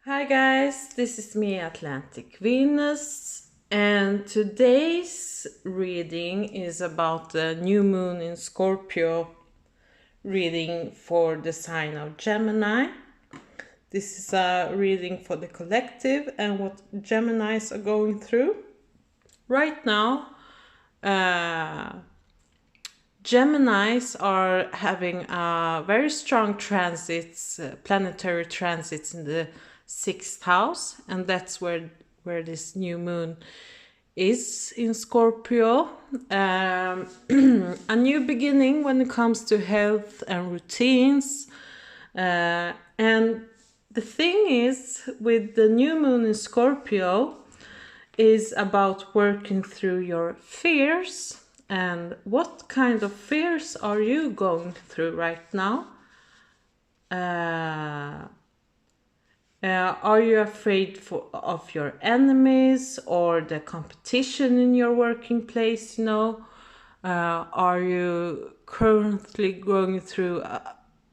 Hi guys, this is me, Atlantic Venus, and today's reading is about the new moon in Scorpio, reading for the sign of Gemini. This is a reading for the collective and what Geminis are going through. Right now, Geminis are having a very strong transits, planetary transits in the 6th house, and that's where this new moon is in Scorpio. A new beginning when it comes to health and routines. And the thing is, with the new moon in Scorpio, is about working through your fears. And what kind of fears are you going through right now? Are you afraid of your enemies or the competition in your working place? Are you currently going through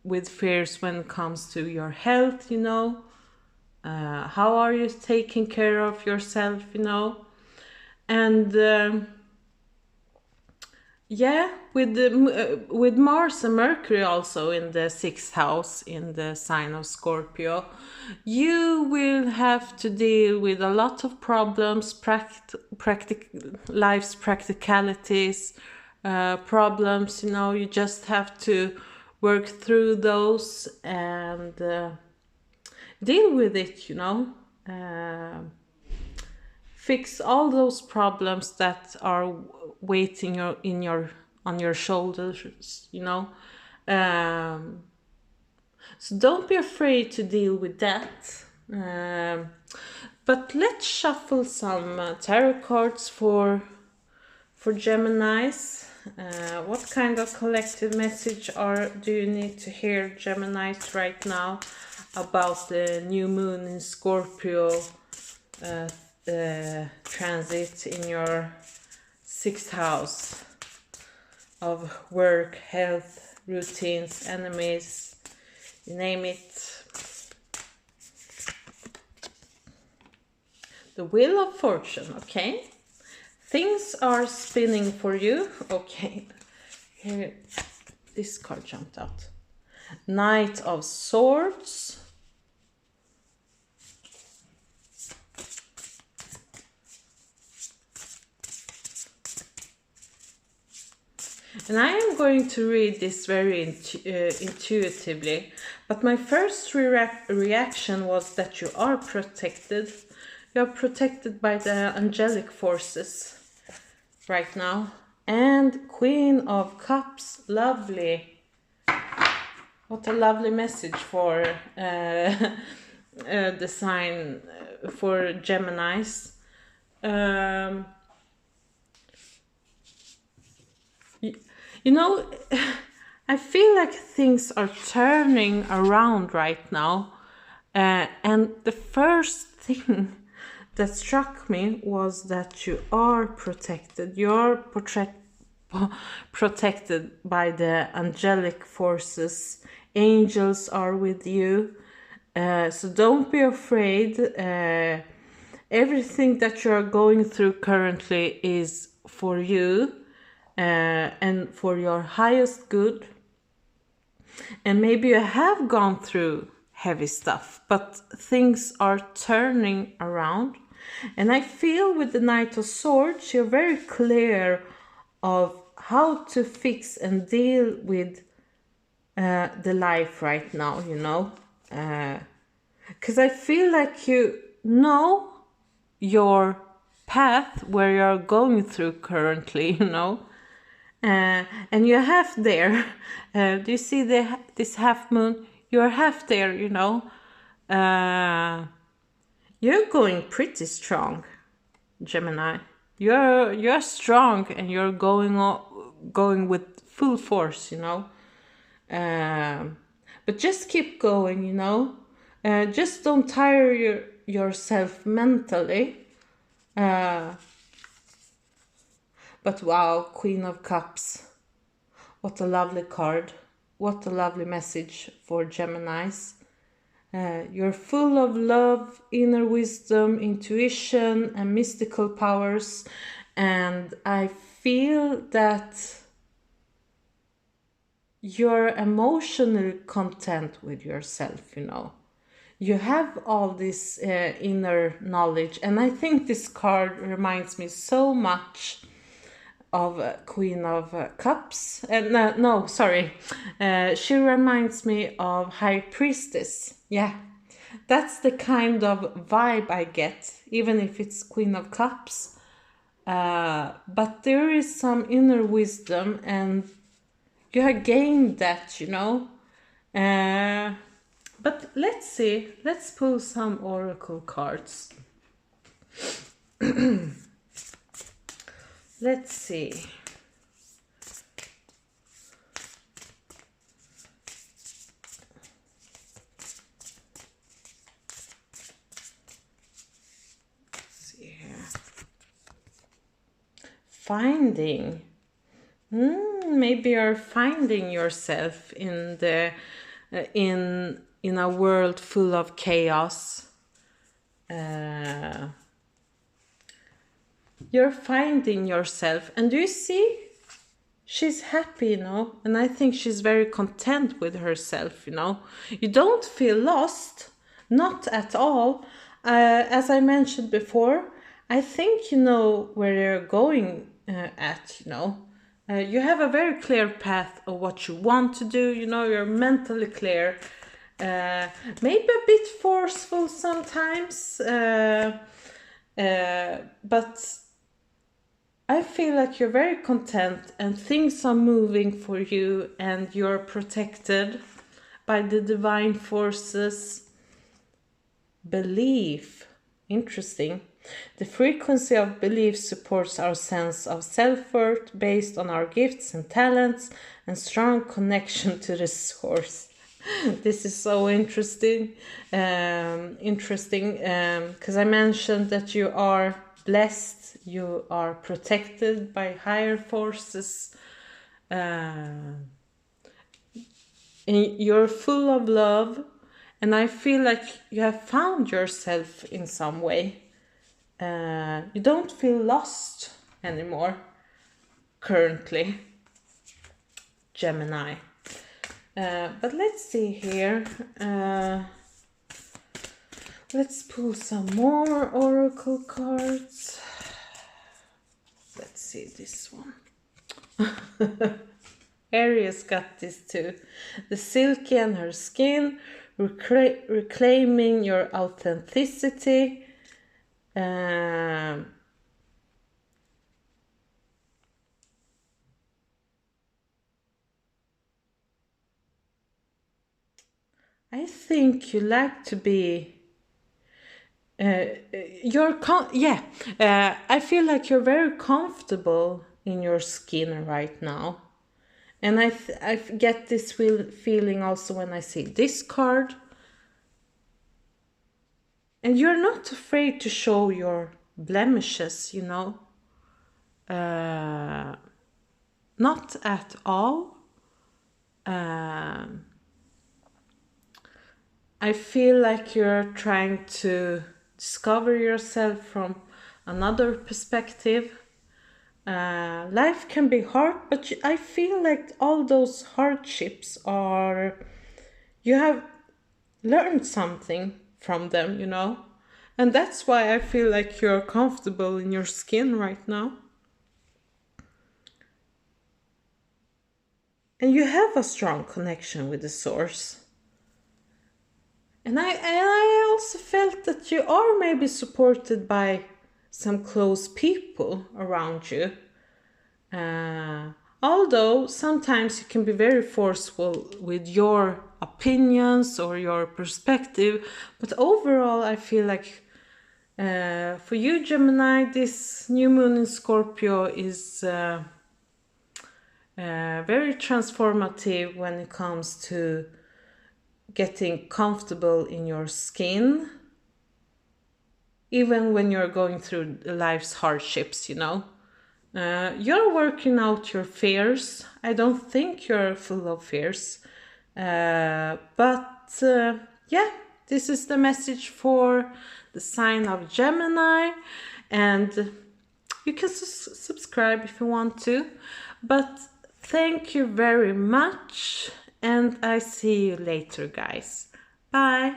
with fears when it comes to your health? How are you taking care of yourself? And yeah, with Mars and Mercury also in the 6th house in the sign of Scorpio, you will have to deal with a lot of problems, life's practicalities, problems. You just have to work through those and deal with it. Fix all those problems that are waiting on your shoulders. So don't be afraid to deal with that. But let's shuffle some tarot cards for Geminis. What kind of collective message do you need to hear, Geminis, right now about the new moon in Scorpio transit in your 6th house of work, health, routines, enemies, you name it. The Wheel of Fortune, okay? Things are spinning for you. Okay, here, this card jumped out. Knight of Swords. And I am going to read this very intuitively, but my first reaction was that you are protected. You are protected by the angelic forces right now. And Queen of Cups, lovely. What a lovely message for the sign for Geminis. I feel like things are turning around right now. And the first thing that struck me was that you are protected. You're protected by the angelic forces. Angels are with you. So don't be afraid. Everything that you are going through currently is for you. And for your highest good. And maybe you have gone through heavy stuff, but things are turning around. And I feel with the Knight of Swords, you're very clear of how to fix and deal with the life right now, Because I feel like you know your path where you're going through currently, and you're half there. Do you see this half moon? You're half there, You're going pretty strong, Gemini. You're strong and you're going with full force, But just keep going, Just don't tire yourself mentally. But wow, Queen of Cups. What a lovely card. What a lovely message for Geminis. You're full of love, inner wisdom, intuition, and mystical powers. And I feel that you're emotionally content with yourself, you know. You have all this inner knowledge. And I think this card reminds me so much of Queen of Cups. No, sorry. She reminds me of High Priestess. Yeah, that's the kind of vibe I get, even if it's Queen of Cups. But there is some inner wisdom, and you have gained that, you know. But let's see. Let's pull some oracle cards. Let's see. Finding. Maybe you're finding yourself in the in a world full of chaos. You're finding yourself, and do you see? She's happy, you know, and I think she's very content with herself, you know. You don't feel lost, not at all. As I mentioned before, I think you know where you're going at, you know. You have a very clear path of what you want to do, you know, you're mentally clear. Maybe a bit forceful sometimes, but I feel like you're very content and things are moving for you and you're protected by the divine forces. Belief. Interesting. The frequency of belief supports our sense of self-worth based on our gifts and talents and strong connection to the source. This is so interesting. Because I mentioned that you are blessed, you are protected by higher forces, and you're full of love, and I feel like you have found yourself in some way. You don't feel lost anymore currently, Gemini. But let's see here. Let's pull some more oracle cards. Let's see this one. Aries got this too. The silky and her skin, reclaiming your authenticity. I think you like to be. I feel like you're very comfortable in your skin right now, and I get this feeling also when I see this card. And you're not afraid to show your blemishes, you know. Not at all. I feel like you're trying to discover yourself from another perspective. Life can be hard, but I feel like all those hardships are... You have learned something from them, you know. And that's why I feel like you're comfortable in your skin right now. And you have a strong connection with the source. And I also felt that you are maybe supported by some close people around you. Although sometimes you can be very forceful with your opinions or your perspective. But overall, I feel like for you, Gemini, this new moon in Scorpio is very transformative when it comes to getting comfortable in your skin, even when you're going through life's hardships, you know. You're working out your fears. I don't think you're full of fears. Yeah, this is the message for the sign of Gemini, and you can subscribe if you want to. But thank you very much, and I see you later, guys. Bye.